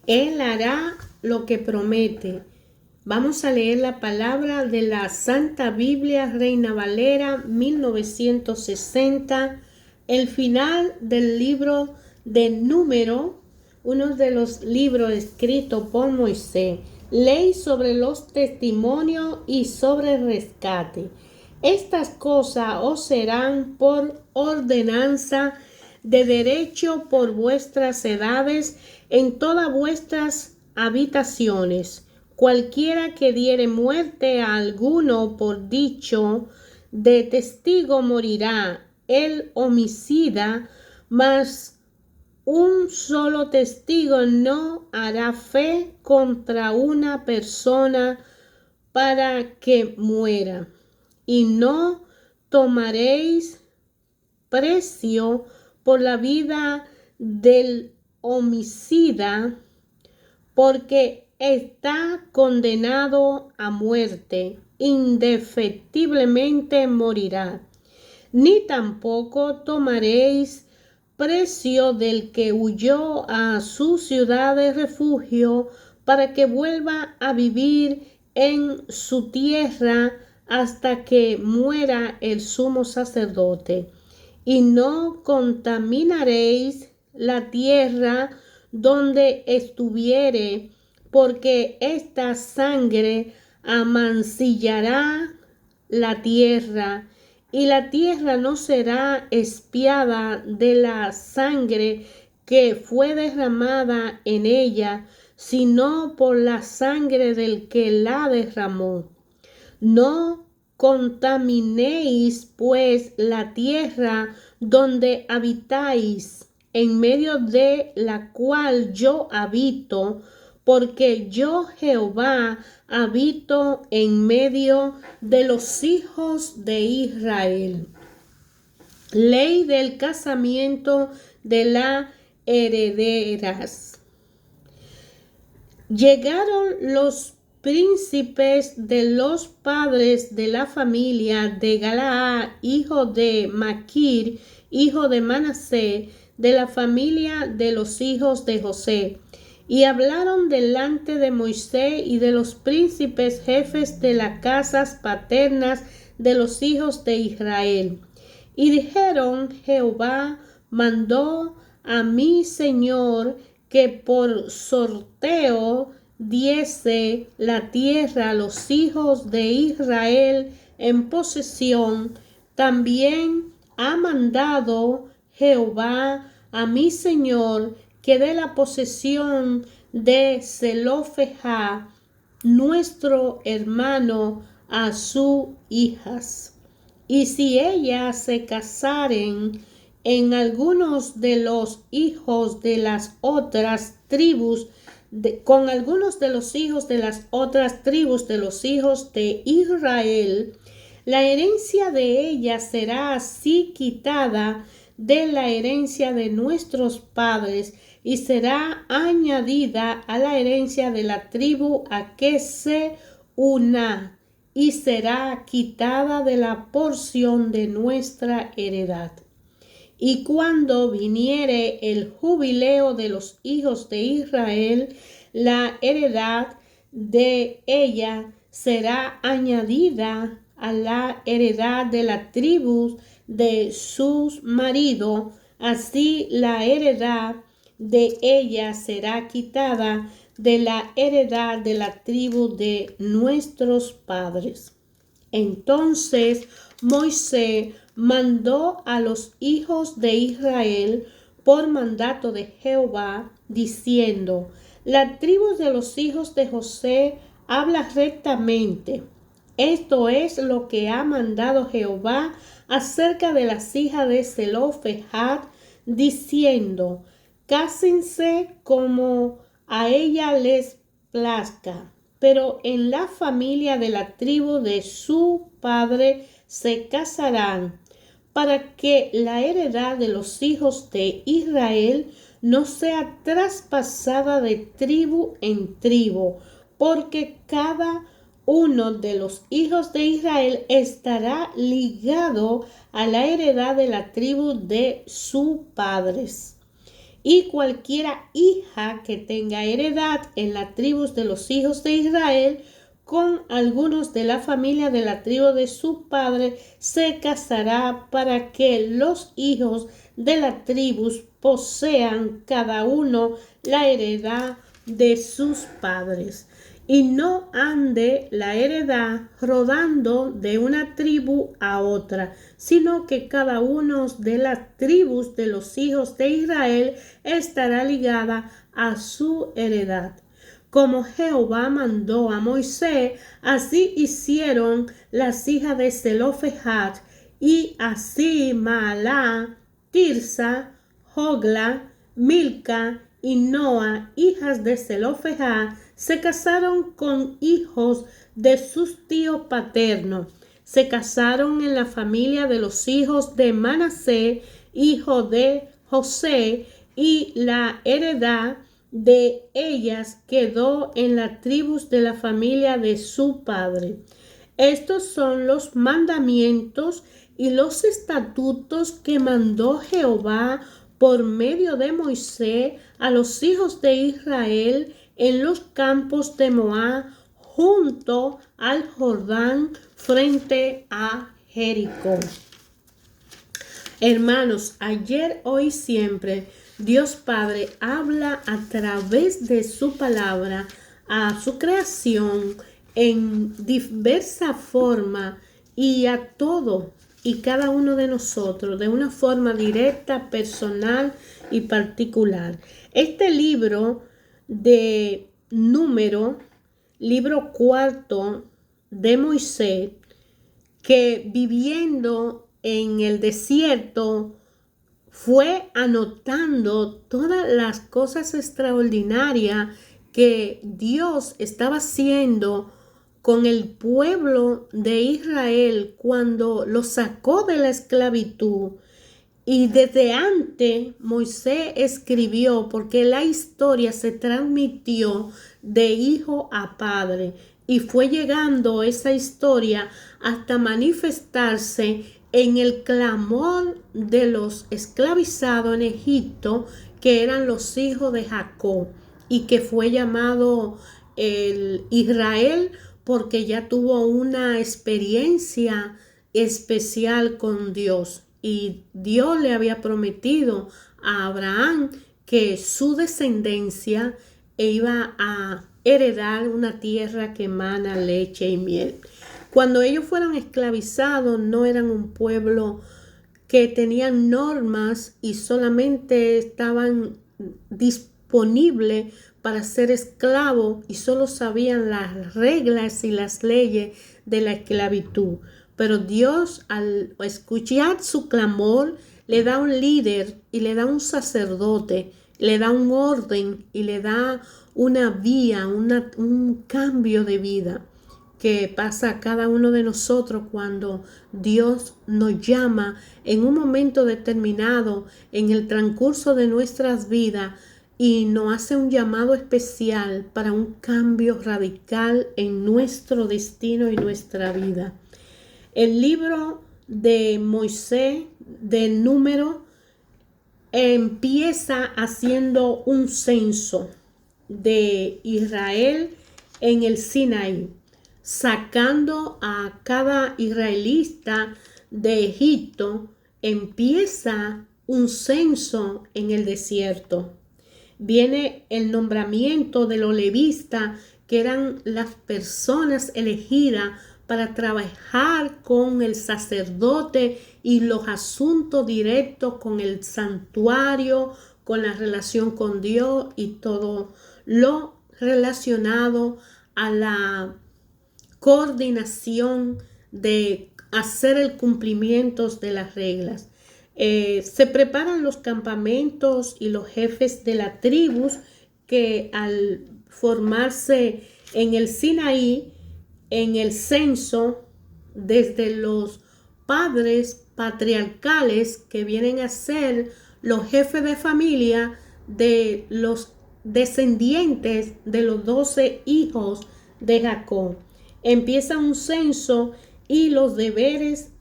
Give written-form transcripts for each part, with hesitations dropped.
Él hará lo que promete. Vamos a leer la palabra de la Santa Biblia Reina Valera 1960, el final del libro de Número, uno de los libros escritos por Moisés, ley sobre los testimonios y sobre el rescate. Estas cosas os serán por ordenanza de derecho por vuestras edades en todas vuestras habitaciones. Cualquiera que diere muerte a alguno por dicho de testigo morirá el homicida, mas un solo testigo no hará fe contra una persona para que muera. Y no tomaréis precio por la vida del homicida, porque está condenado a muerte, indefectiblemente morirá. Ni tampoco tomaréis precio del que huyó a su ciudad de refugio para que vuelva a vivir en su tierra hasta que muera el sumo sacerdote. Y no contaminaréis la tierra donde estuviere, porque esta sangre amancillará la tierra, y la tierra no será expiada de la sangre que fue derramada en ella, sino por la sangre del que la derramó. No contaminéis pues la tierra donde habitáis, en medio de la cual yo habito, porque yo Jehová habito en medio de los hijos de Israel. Ley del casamiento de las herederas. Llegaron los príncipes de los padres de la familia de Galaad, hijo de Maquir, hijo de Manasés, de la familia de los hijos de José, y hablaron delante de Moisés y de los príncipes jefes de las casas paternas de los hijos de Israel. Y dijeron: Jehová mandó a mi señor que por sorteo diese la tierra a los hijos de Israel en posesión. También ha mandado Jehová a mi señor que dé la posesión de Zelofejad, nuestro hermano, a sus hijas. Y si ellas se casaren en algunos de los hijos de las otras tribus, con algunos de los hijos de las otras tribus de los hijos de Israel, la herencia de ella será así quitada de la herencia de nuestros padres y será añadida a la herencia de la tribu a que se una, y será quitada de la porción de nuestra heredad. Y cuando viniere el jubileo de los hijos de Israel, la heredad de ella será añadida a la heredad de la tribu de sus maridos, así la heredad de ella será quitada de la heredad de la tribu de nuestros padres. Entonces Moisés mandó a los hijos de Israel por mandato de Jehová, diciendo: la tribu de los hijos de José habla rectamente. Esto es lo que ha mandado Jehová acerca de las hijas de Zelofejad, diciendo: cásense como a ella les plazca, pero en la familia de la tribu de su padre se casarán, para que la heredad de los hijos de Israel no sea traspasada de tribu en tribu, porque cada uno de los hijos de Israel estará ligado a la heredad de la tribu de sus padres. y cualquiera hija que tenga heredad en las tribus de los hijos de Israel con algunos de la familia de la tribu de su padre se casará para que los hijos de las tribus posean cada uno la heredad de sus padres, y no ande la heredad rodando de una tribu a otra, sino que cada uno de las tribus de los hijos de Israel estará ligada a su heredad. Como Jehová mandó a Moisés, así hicieron las hijas de Zelofehad, y así Mahla, Tirsa, Hogla, Milca y Noa, hijas de Zelofehad, se casaron con hijos de sus tíos paternos. Se casaron en la familia de los hijos de Manasés, hijo de José, y la heredad de ellas quedó en las tribus de la familia de su padre. Estos son los mandamientos y los estatutos que mandó Jehová por medio de Moisés a los hijos de Israel en los campos de Moab, junto al Jordán, frente a Jericó. Hermanos, ayer, hoy, siempre, Dios Padre habla a través de su palabra a su creación en diversa forma y a todo y cada uno de nosotros de una forma directa, personal y particular. Este libro de Número, libro cuarto de Moisés, que viviendo en el desierto fue anotando todas las cosas extraordinarias que Dios estaba haciendo con el pueblo de Israel cuando lo sacó de la esclavitud. Y desde antes Moisés escribió, porque la historia se transmitió de hijo a padre, y fue llegando esa historia hasta manifestarse en el clamor de los esclavizados en Egipto, que eran los hijos de Jacob, y que fue llamado el Israel porque ya tuvo una experiencia especial con Dios. Y Dios le había prometido a Abraham que su descendencia iba a heredar una tierra que emana leche y miel. Cuando ellos fueron esclavizados, no eran un pueblo que tenían normas y solamente estaban disponibles para ser esclavos y solo sabían las reglas y las leyes de la esclavitud. Pero Dios, al escuchar su clamor, le da un líder y le da un sacerdote, le da un orden y le da una vía, un cambio de vida que pasa a cada uno de nosotros cuando Dios nos llama en un momento determinado en el transcurso de nuestras vidas y nos hace un llamado especial para un cambio radical en nuestro destino y nuestra vida. El libro de Moisés, de Número, empieza haciendo un censo de Israel en el Sinaí, sacando a cada israelita de Egipto. Empieza un censo en el desierto. Viene el nombramiento de los levistas, que eran las personas elegidas para trabajar con el sacerdote y los asuntos directos con el santuario, con la relación con Dios y todo lo relacionado a la coordinación de hacer el cumplimiento de las reglas. Se preparan los campamentos y los jefes de las tribus que al formarse en el Sinaí, en el censo, desde los padres patriarcales que vienen a ser los jefes de familia de los descendientes de los 12 hijos de Jacob. Empieza un censo y los deberes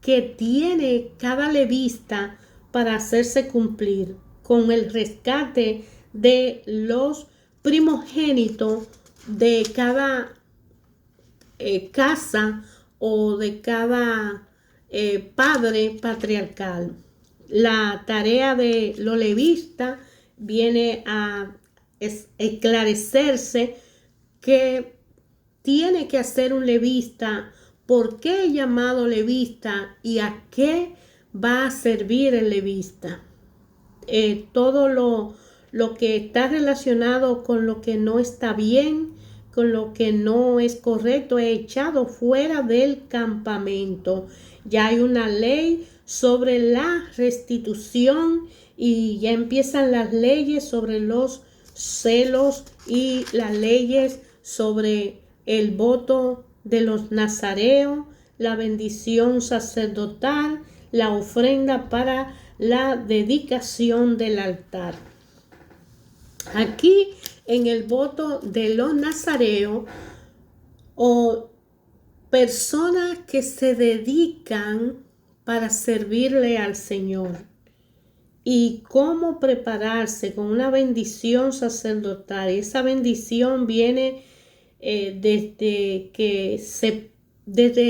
que tiene cada levita para hacerse cumplir, con el rescate de los primogénitos de cada casa o de cada padre patriarcal. La tarea de los levistas viene a esclarecerse que tiene que hacer un levita, por qué es llamado levita y a qué va a servir el levita. Todo lo que está relacionado con lo que no está bien, con lo que no es correcto, es echado fuera del campamento. Ya hay una ley sobre la restitución y ya empiezan las leyes sobre los celos y las leyes sobre el voto de los nazareos, la bendición sacerdotal, la ofrenda para la dedicación del altar. Aquí en el voto de los nazareos o personas que se dedican para servirle al Señor y cómo prepararse con una bendición sacerdotal. Esa bendición viene desde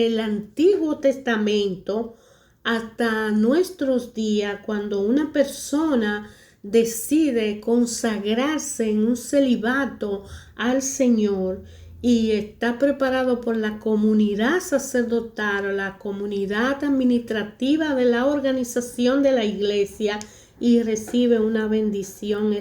el Antiguo Testamento hasta nuestros días, cuando una persona decide consagrarse en un celibato al Señor y está preparado por la comunidad sacerdotal o la comunidad administrativa de la organización de la iglesia y recibe una bendición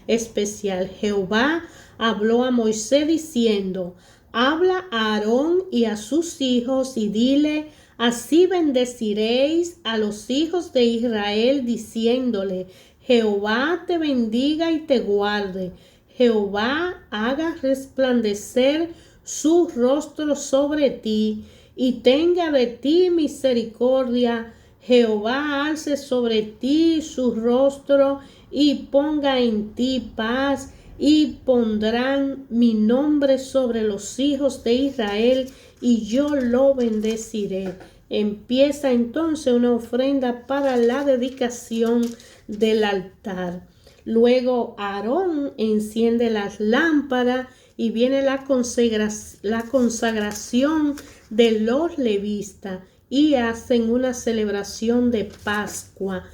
especial. Jehová habló a Moisés diciendo: habla a Aarón y a sus hijos y dile: así bendeciréis a los hijos de Israel, diciéndole: Jehová te bendiga y te guarde. Jehová haga resplandecer su rostro sobre ti y tenga de ti misericordia. Jehová alce sobre ti su rostro y ponga en ti paz, y pondrán mi nombre sobre los hijos de Israel y yo lo bendeciré. Empieza entonces una ofrenda para la dedicación del altar. Luego Aarón enciende las lámparas y viene la consagración de los levistas y hacen una celebración de Pascua.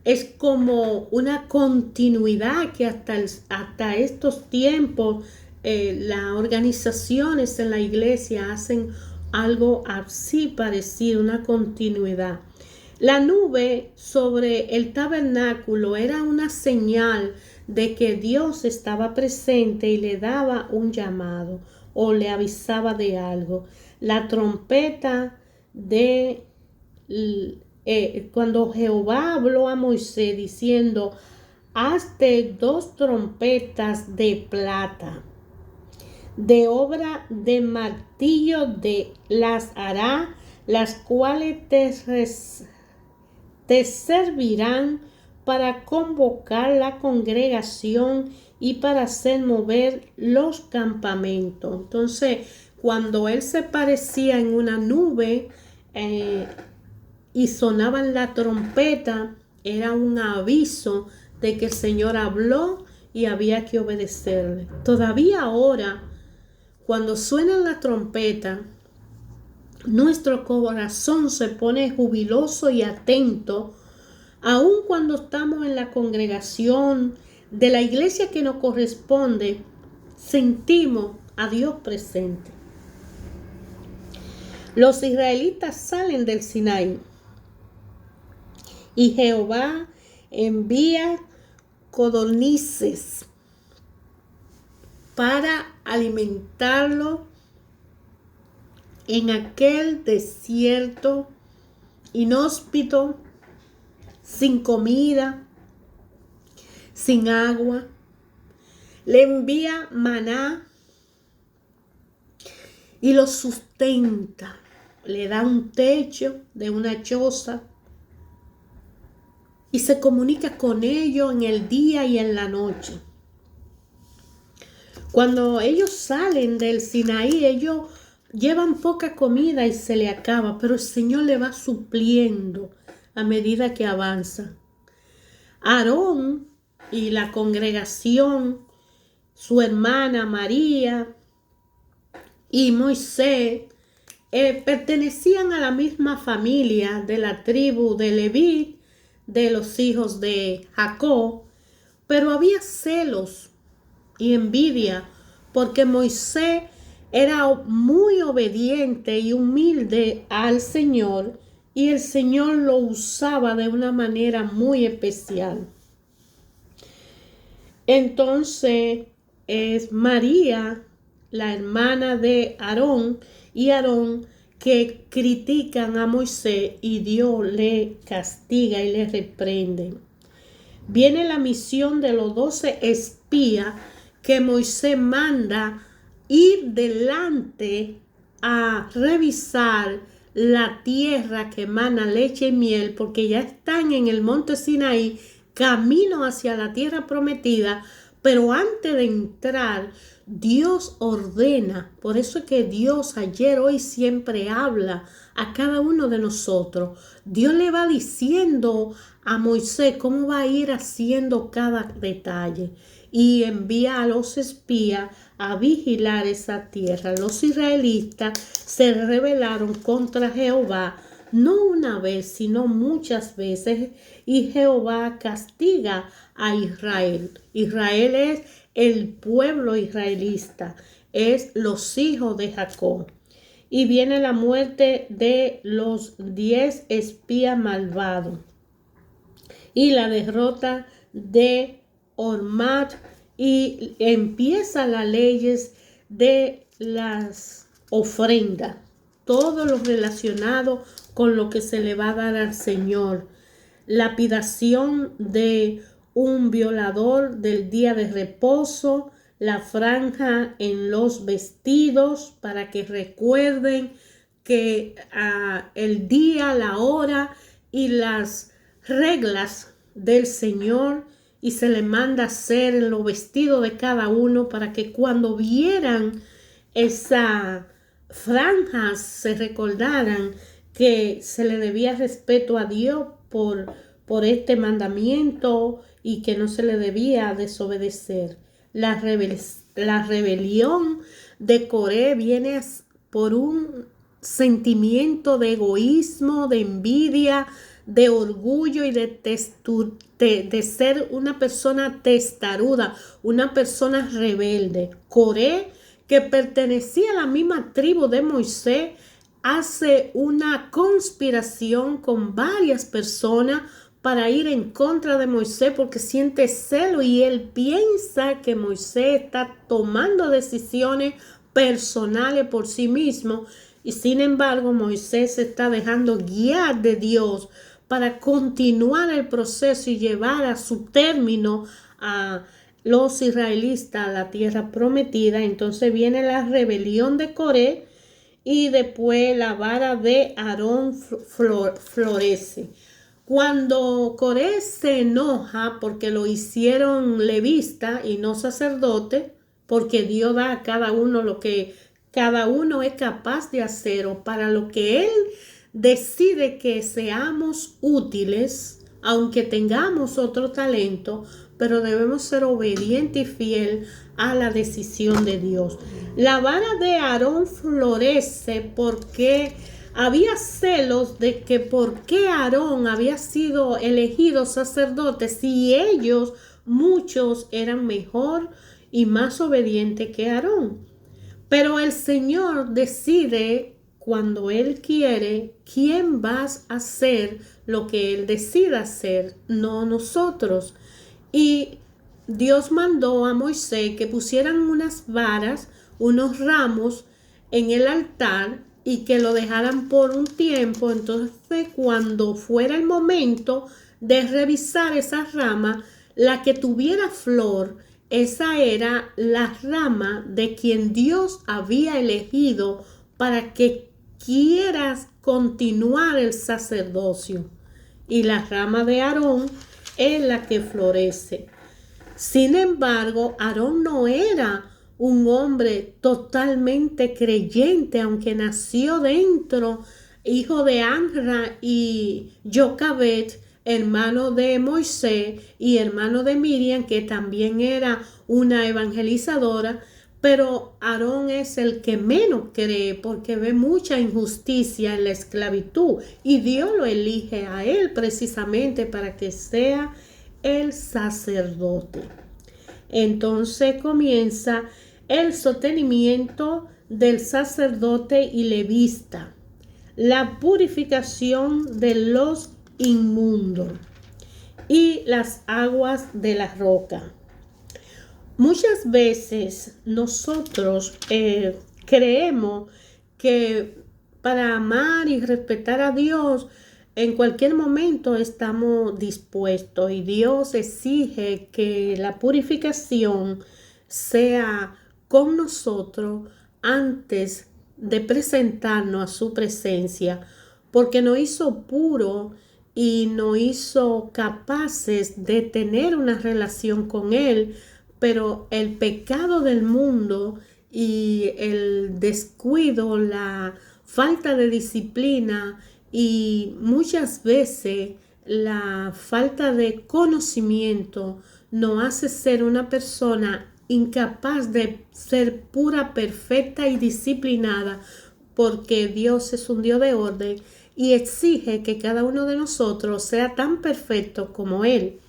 Es como una continuidad que hasta estos tiempos las organizaciones en la iglesia hacen algo así parecido, una continuidad. La nube sobre el tabernáculo era una señal de que Dios estaba presente y le daba un llamado o le avisaba de algo. La trompeta cuando Jehová habló a Moisés diciendo: hazte 2 trompetas de plata, de obra de martillo las hará, las cuales te servirán para convocar la congregación y para hacer mover los campamentos. Entonces, cuando él se parecía en una nube y sonaban la trompeta, era un aviso de que el Señor habló y había que obedecerle. Todavía ahora, cuando suena la trompeta, nuestro corazón se pone jubiloso y atento, aun cuando estamos en la congregación de la iglesia que nos corresponde, sentimos a Dios presente. Los israelitas salen del Sinaí y Jehová envía codornices para alimentarlo en aquel desierto inhóspito, sin comida, sin agua. Le envía maná y lo sustenta. Le da un techo de una choza y se comunica con ellos en el día y en la noche. Cuando ellos salen del Sinaí, ellos llevan poca comida y se le acaba, pero el Señor le va supliendo a medida que avanza. Aarón y la congregación, su hermana María y Moisés, pertenecían a la misma familia de la tribu de Leví, de los hijos de Jacob, pero había celos y envidia porque Moisés era muy obediente y humilde al Señor y el Señor lo usaba de una manera muy especial. Entonces es María, la hermana de Aarón, y Aarón que critican a Moisés y Dios le castiga y le reprende. Viene la misión de los 12 espías que Moisés manda ir delante a revisar la tierra que emana leche y miel, porque ya están en el monte Sinaí, camino hacia la tierra prometida, pero antes de entrar, Dios ordena. Por eso es que Dios ayer, hoy, siempre habla a cada uno de nosotros. Dios le va diciendo a Moisés cómo va a ir haciendo cada detalle y envía a los espías a vigilar esa tierra. Los israelitas se rebelaron contra Jehová, no una vez, sino muchas veces, y Jehová castiga a Israel. Israel es el pueblo israelita, es los hijos de Jacob. Y viene la muerte de los 10 espías malvados y la derrota de Ormat, y empieza las leyes de las ofrendas, todo lo relacionado con lo que se le va a dar al Señor. Lapidación de un violador del día de reposo, la franja en los vestidos para que recuerden que el día, la hora y las reglas del Señor, y se le manda hacer en los vestidos de cada uno para que cuando vieran esa franja se recordaran que se le debía respeto a Dios por este mandamiento y que no se le debía desobedecer. La rebelión de Coré viene por un sentimiento de egoísmo, de envidia, de orgullo y de ser una persona testaruda, una persona rebelde. Coré, que pertenecía a la misma tribu de Moisés, hace una conspiración con varias personas para ir en contra de Moisés porque siente celo y él piensa que Moisés está tomando decisiones personales por sí mismo, y sin embargo Moisés se está dejando guiar de Dios para continuar el proceso y llevar a su término a los israelitas a la tierra prometida. Entonces viene la rebelión de Coré y después la vara de Aarón florece. Cuando Coré se enoja porque lo hicieron levita y no sacerdote, porque Dios da a cada uno lo que cada uno es capaz de hacer o para lo que Él decide que seamos útiles, aunque tengamos otro talento, pero debemos ser obedientes y fiel a la decisión de Dios. La vara de Aarón florece porque había celos de que por qué Aarón había sido elegido sacerdote si ellos, muchos, eran mejor y más obedientes que Aarón. Pero el Señor decide cuando Él quiere quién va a hacer lo que Él decida hacer, no nosotros. Y Dios mandó a Moisés que pusieran unas varas, unos ramos en el altar y que lo dejaran por un tiempo. Entonces, cuando fuera el momento de revisar esa rama, la que tuviera flor, esa era la rama de quien Dios había elegido para que quieras continuar el sacerdocio. Y la rama de Aarón es la que florece. Sin embargo, Aarón no era un hombre totalmente creyente, aunque nació dentro, hijo de Anra y Jocabet, hermano de Moisés y hermano de Miriam, que también era una evangelizadora, pero Aarón es el que menos cree porque ve mucha injusticia en la esclavitud y Dios lo elige a él precisamente para que sea el sacerdote. Entonces comienza el sostenimiento del sacerdote y levita, la purificación de los inmundos y las aguas de la roca. Muchas veces nosotros creemos que para amar y respetar a Dios en cualquier momento estamos dispuestos y Dios exige que la purificación sea con nosotros antes de presentarnos a su presencia, porque nos hizo puro y nos hizo capaces de tener una relación con Él, pero el pecado del mundo y el descuido, la falta de disciplina y muchas veces la falta de conocimiento nos hace ser una persona incapaz de ser pura, perfecta y disciplinada, porque Dios es un Dios de orden y exige que cada uno de nosotros sea tan perfecto como Él.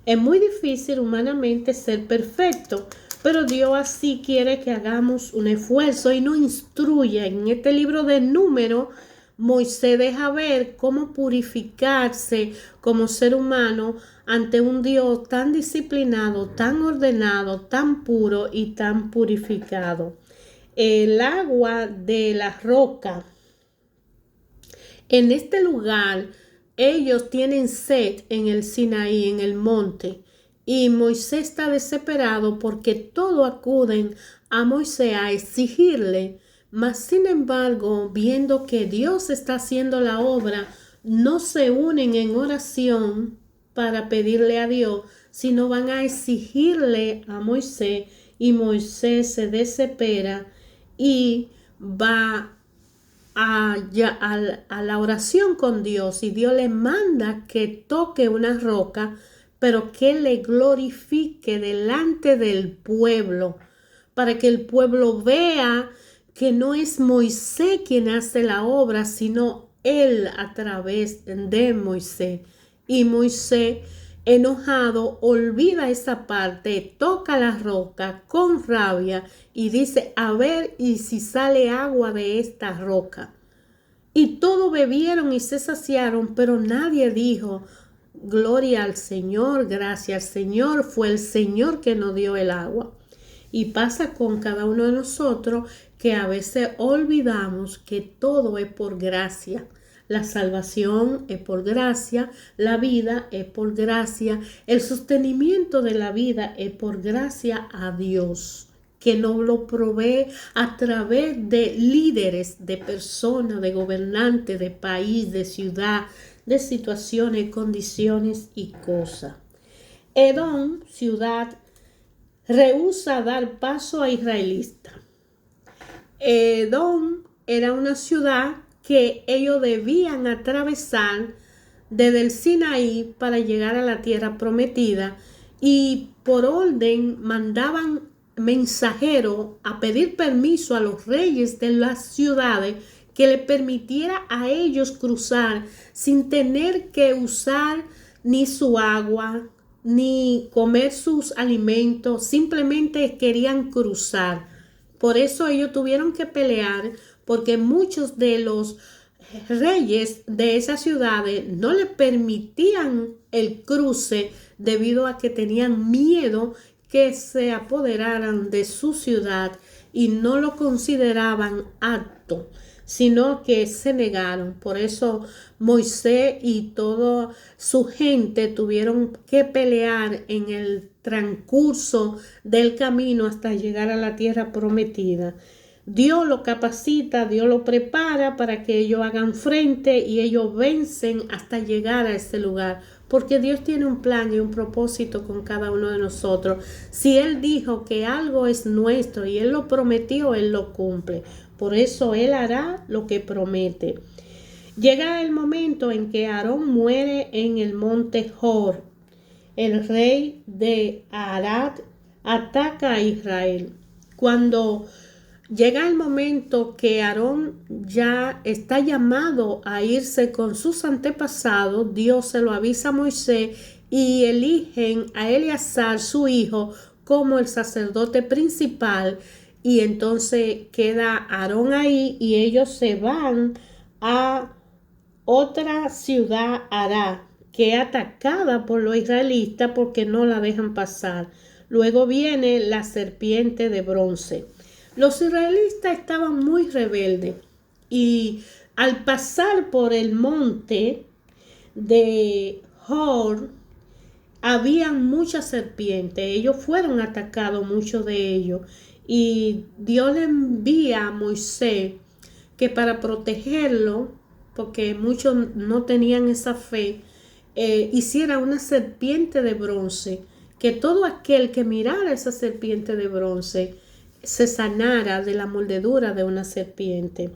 Es muy difícil humanamente ser perfecto, pero Dios así quiere que hagamos un esfuerzo y nos instruye. En este libro de Números, Moisés deja ver cómo purificarse como ser humano ante un Dios tan disciplinado, tan ordenado, tan puro y tan purificado. El agua de la roca. En este lugar, ellos tienen sed en el Sinaí, en el monte, y Moisés está desesperado porque todos acuden a Moisés a exigirle, mas sin embargo, viendo que Dios está haciendo la obra, no se unen en oración para pedirle a Dios, sino van a exigirle a Moisés, y Moisés se desespera y va a la oración con Dios y Dios le manda que toque una roca, pero que le glorifique delante del pueblo, para que el pueblo vea que no es Moisés quien hace la obra, sino él a través de Moisés. Y Moisés, enojado, olvida esa parte, toca la roca con rabia y dice, a ver y si sale agua de esta roca. Y todos bebieron y se saciaron, pero nadie dijo, gloria al Señor, gracias al Señor, fue el Señor que nos dio el agua. Y pasa con cada uno de nosotros que a veces olvidamos que todo es por gracia. La salvación es por gracia, la vida es por gracia, el sostenimiento de la vida es por gracia a Dios, que nos lo provee a través de líderes, de personas, de gobernantes, de país, de ciudad, de situaciones, condiciones y cosas. Edom, ciudad, rehúsa dar paso a israelita. Edom era una ciudad que ellos debían atravesar desde el Sinaí para llegar a la tierra prometida, y por orden mandaban mensajeros a pedir permiso a los reyes de las ciudades que le permitiera a ellos cruzar sin tener que usar ni su agua ni comer sus alimentos, simplemente querían cruzar. Por eso ellos tuvieron que pelear, porque muchos de los reyes de esas ciudades no le permitían el cruce debido a que tenían miedo que se apoderaran de su ciudad y no lo consideraban apto, sino que se negaron. Por eso Moisés y toda su gente tuvieron que pelear en el transcurso del camino hasta llegar a la tierra prometida. Dios lo capacita, Dios lo prepara para que ellos hagan frente y ellos vencen hasta llegar a ese lugar. Porque Dios tiene un plan y un propósito con cada uno de nosotros. Si Él dijo que algo es nuestro y Él lo prometió, Él lo cumple. Por eso Él hará lo que promete. Llega el momento en que Aarón muere en el monte Hor. El rey de Arad ataca a Israel. Cuando llega el momento que Aarón ya está llamado a irse con sus antepasados, Dios se lo avisa a Moisés y eligen a Eleazar, su hijo, como el sacerdote principal. Y entonces queda Aarón ahí y ellos se van a otra ciudad, Ará, que es atacada por los israelitas porque no la dejan pasar. Luego viene la serpiente de bronce. Los israelitas estaban muy rebeldes y al pasar por el monte de Hor, habían muchas serpientes. Ellos fueron atacados, muchos de ellos. Y Dios le envía a Moisés que para protegerlo, porque muchos no tenían esa fe, hiciera una serpiente de bronce, que todo aquel que mirara esa serpiente de bronce se sanara de la mordedura de una serpiente.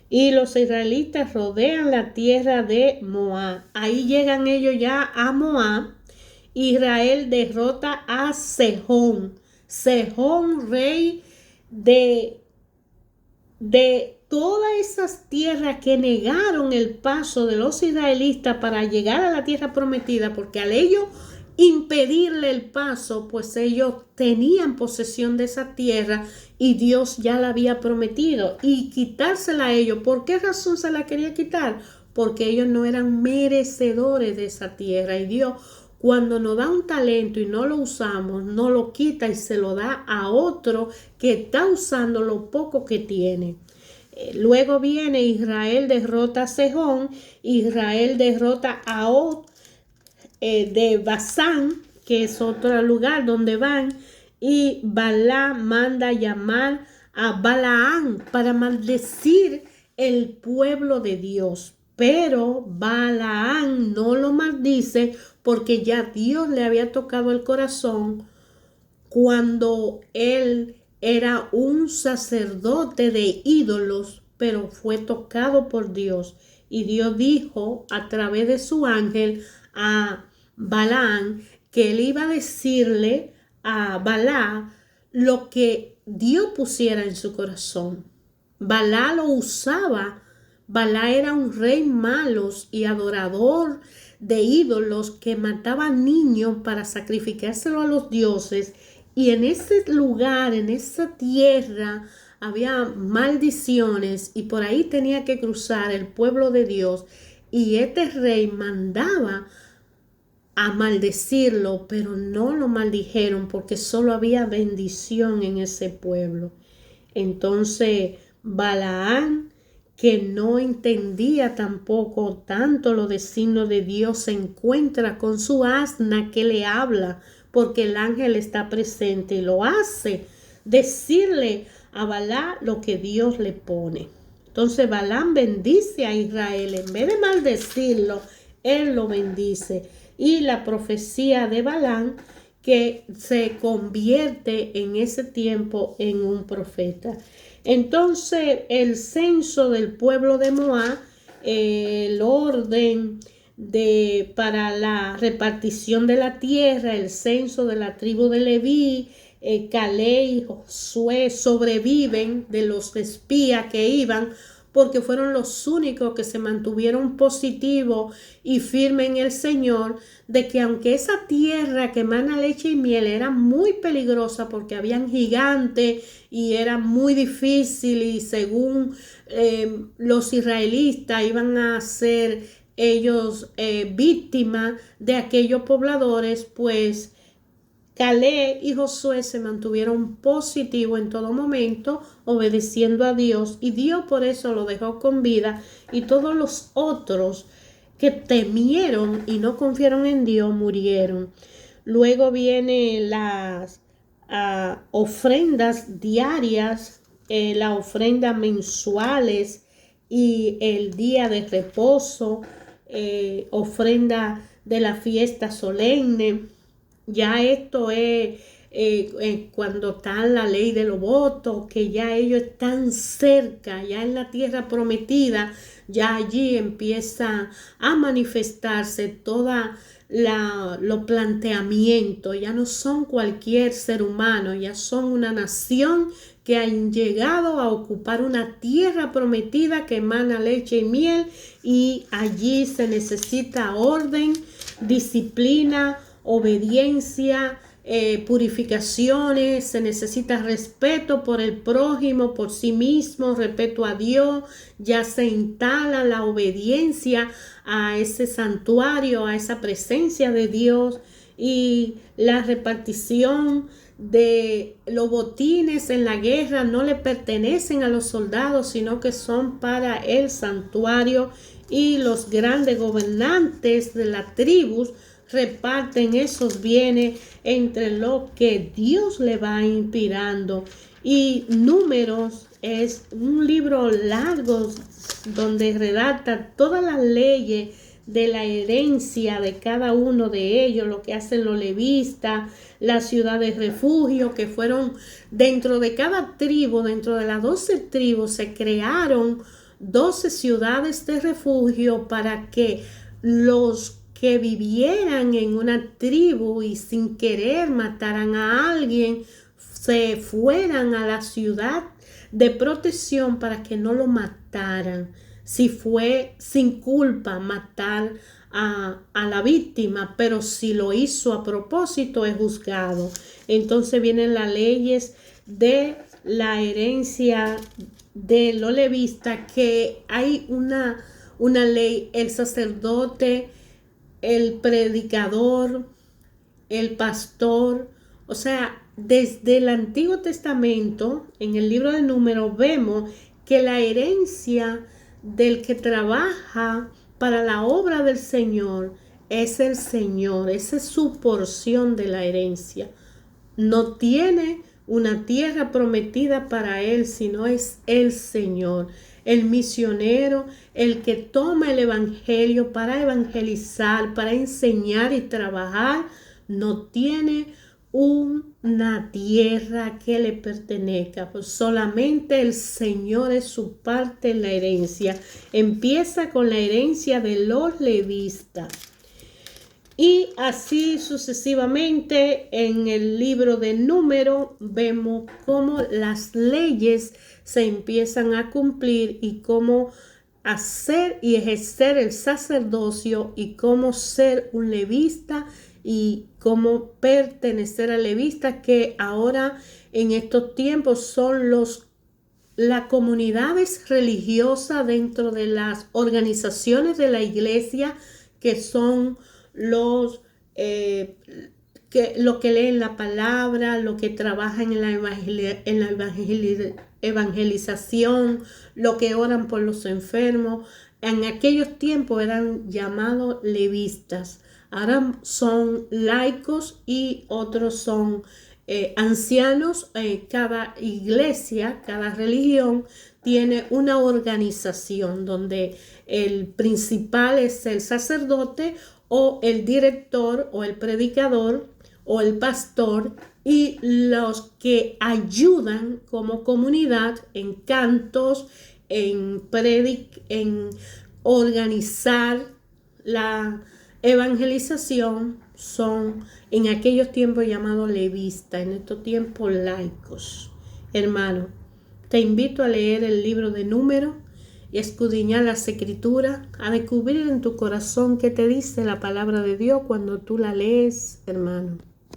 Y los israelitas rodean la tierra de Moab. Ahí llegan ellos ya a Moab. Israel derrota a Sejón. Sejón, rey de todas esas tierras que negaron el paso de los israelitas para llegar a la tierra prometida, porque al ellos impedirle el paso, pues ellos tenían posesión de esa tierra y Dios ya la había prometido, y quitársela a ellos. ¿Por qué razón se la quería quitar? Porque ellos no eran merecedores de esa tierra, y Dios, cuando nos da un talento y no lo usamos, no lo quita y se lo da a otro que está usando lo poco que tiene. Luego viene Israel derrota a Sejón, Israel derrota a Og de Basán, que es otro lugar donde van, y Balaam manda llamar a Balaam para maldecir el pueblo de Dios. Pero Balaam no lo maldice porque ya Dios le había tocado el corazón cuando él era un sacerdote de ídolos, pero fue tocado por Dios. Y Dios dijo a través de su ángel a Balaam que él iba a decirle a Balaam lo que Dios pusiera en su corazón. Balaam lo usaba. Balaam era un rey malo y adorador de ídolos que mataba niños para sacrificárselo a los dioses. Y en ese lugar, en esa tierra, había maldiciones y por ahí tenía que cruzar el pueblo de Dios. Y este rey mandaba a maldecirlo, pero no lo maldijeron porque solo había bendición en ese pueblo. Entonces Balaam, que no entendía tampoco tanto los designios de Dios, se encuentra con su asna que le habla, porque el ángel está presente y lo hace decirle a Balaam lo que Dios le pone. Entonces Balaam bendice a Israel, en vez de maldecirlo, él lo bendice. Y la profecía de Balaam, que se convierte en ese tiempo en un profeta. Entonces el censo del pueblo de Moab, el orden para la repartición de la tierra, el censo de la tribu de Leví, Caleb y Josué sobreviven de los espías que iban, porque fueron los únicos que se mantuvieron positivos y firmes en el Señor, de que aunque esa tierra que emana leche y miel era muy peligrosa porque habían gigantes y era muy difícil, y según los israelitas iban a ser ellos víctimas de aquellos pobladores, pues Caleb y Josué se mantuvieron positivos en todo momento, obedeciendo a Dios, y Dios por eso lo dejó con vida, y todos los otros que temieron y no confiaron en Dios murieron. Luego vienen las ofrendas diarias, las ofrendas mensuales y el día de reposo, ofrenda de la fiesta solemne. Ya esto es cuando está la ley de los votos, que ya ellos están cerca, ya en la tierra prometida, ya allí empieza a manifestarse toda los planteamientos. Ya no son cualquier ser humano, ya son una nación que han llegado a ocupar una tierra prometida que emana leche y miel, y allí se necesita orden, disciplina, obediencia, purificaciones, se necesita respeto por el prójimo, por sí mismo, respeto a Dios. Ya se instala la obediencia a ese santuario, a esa presencia de Dios, y la repartición de los botines en la guerra no le pertenecen a los soldados, sino que son para el santuario, y los grandes gobernantes de las tribus reparten esos bienes entre lo que Dios le va inspirando. Y Números es un libro largo donde redacta todas las leyes de la herencia de cada uno de ellos, lo que hacen los levistas, las ciudades refugio que fueron dentro de cada tribu. Dentro de las 12 tribus se crearon 12 ciudades de refugio para que los que vivieran en una tribu y sin querer mataran a alguien, se fueran a la ciudad de protección para que no lo mataran. Si fue sin culpa matar a la víctima, pero si lo hizo a propósito es juzgado. Entonces vienen las leyes de la herencia de los levistas, que hay una ley: el sacerdote, el predicador, el pastor. O sea, desde el Antiguo Testamento, en el libro de Números, vemos que la herencia del que trabaja para la obra del Señor es el Señor. Esa es su porción de la herencia. No tiene una tierra prometida para él, sino es el Señor. El misionero, el que toma el evangelio para evangelizar, para enseñar y trabajar, no tiene una tierra que le pertenezca, pues solamente el Señor es su parte en la herencia. Empieza con la herencia de los levistas. Y así sucesivamente en el libro de Números vemos cómo las leyes se empiezan a cumplir, y cómo hacer y ejercer el sacerdocio, y cómo ser un levita y cómo pertenecer a levistas, que ahora en estos tiempos son las comunidades religiosas dentro de las organizaciones de la iglesia, que son los que leen la palabra, los que trabajan en la evangelización, los que oran por los enfermos. En aquellos tiempos eran llamados levistas. Ahora son laicos y otros son ancianos. Cada iglesia, cada religión tiene una organización donde el principal es el sacerdote, o el director, o el predicador, o el pastor, y los que ayudan como comunidad en cantos, en organizar la evangelización, son en aquellos tiempos llamados levistas, en estos tiempos laicos. Hermano, te invito a leer el libro de Números y escudriñar las escrituras, a descubrir en tu corazón qué te dice la palabra de Dios cuando tú la lees, hermano.